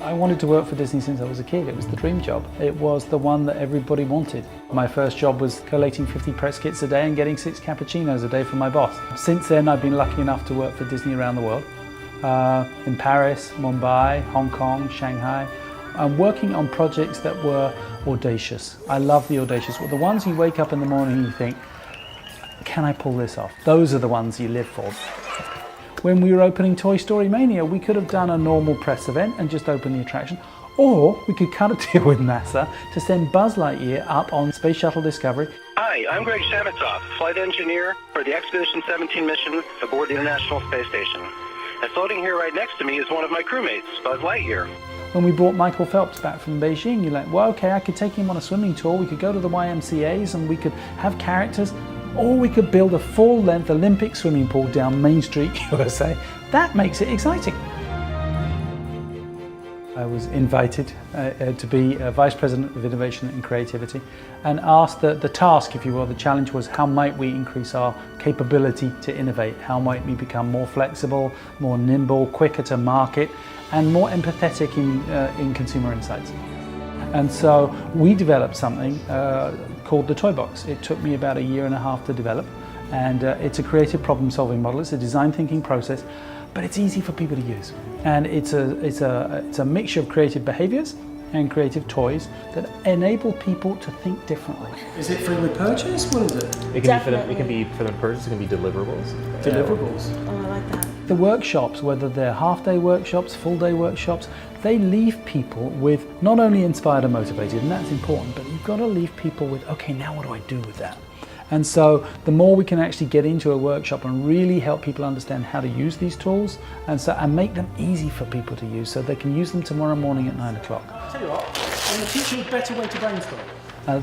I wanted to work for Disney since I was a kid. It was the dream job. It was the one that everybody wanted. My first job was collating 50 press kits a day and getting 6 cappuccinos a day from my boss. Since then, I've been lucky enough to work for Disney around the world. In Paris, Mumbai, Hong Kong, Shanghai. I'm working on projects that were audacious. I love the audacious. Well, the ones you wake up in the morning and you think, can I pull this off? Those are the ones you live for. When we were opening Toy Story Mania, we could have done a normal press event and just opened the attraction, or we could cut a deal with NASA to send Buzz Lightyear up on Space Shuttle Discovery. Hi, I'm Greg Shamitoff, flight engineer for the Expedition 17 mission aboard the International Space Station. And floating here right next to me is one of my crewmates, Buzz Lightyear. When we brought Michael Phelps back from Beijing, you're like, well, okay, I could take him on a swimming tour, we could go to the YMCAs and we could have characters, or we could build a full-length Olympic swimming pool down Main Street, USA. That makes it exciting. I was invited to be Vice President of Innovation and Creativity and asked the task, if you will, the challenge was how might we increase our capability to innovate? How might we become more flexible, more nimble, quicker to market, and more empathetic in consumer insights? And so we developed something called the Toy Box. It took me about 1.5 years to develop, and it's a creative problem-solving model. It's a design thinking process, but it's easy for people to use. And it's a mixture of creative behaviors and creative toys that enable people to think differently. Is it free with purchase? What is it? It can be for the purchase. It can be deliverables. Deliverables. Oh, I like that. The workshops, whether they're half-day workshops, full-day workshops, they leave people with not only inspired and motivated, and that's important, but you've got to leave people with, okay, now what do I do with that? And so the more we can actually get into a workshop and really help people understand how to use these tools and make them easy for people to use so they can use them tomorrow morning at 9 o'clock. I'll tell you what, I'm going to teach you a better way to brainstorm.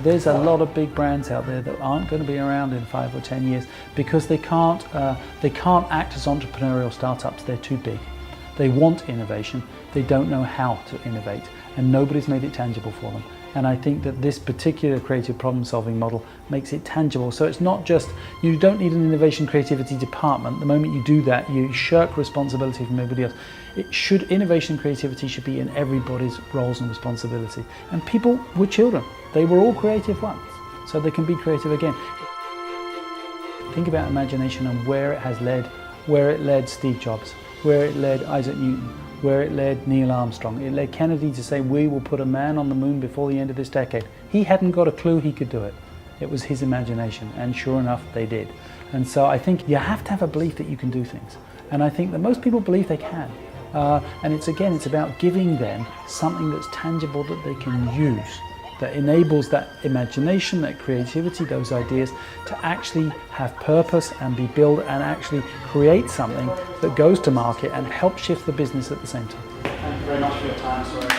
There's a lot of big brands out there that aren't going to be around in 5 or 10 years because they can't act as entrepreneurial startups. They're too big. They want innovation, they don't know how to innovate, and nobody's made it tangible for them. And I think that this particular creative problem-solving model makes it tangible. So it's not just, you don't need an innovation creativity department. The moment you do that, you shirk responsibility from everybody else. Innovation and creativity should be in everybody's roles and responsibility. And people were children. They were all creative once, so they can be creative again. Think about imagination and where it has led, where it led Steve Jobs, where it led Isaac Newton, where it led Neil Armstrong. It led Kennedy to say, we will put a man on the moon before the end of this decade. He hadn't got a clue he could do it. It was his imagination, and sure enough, they did. And so I think you have to have a belief that you can do things. And I think that most people believe they can. And it's about giving them something that's tangible that they can use, that enables that imagination, that creativity, those ideas to actually have purpose and be built and actually create something that goes to market and help shift the business at the same time. Thank you very much for your time.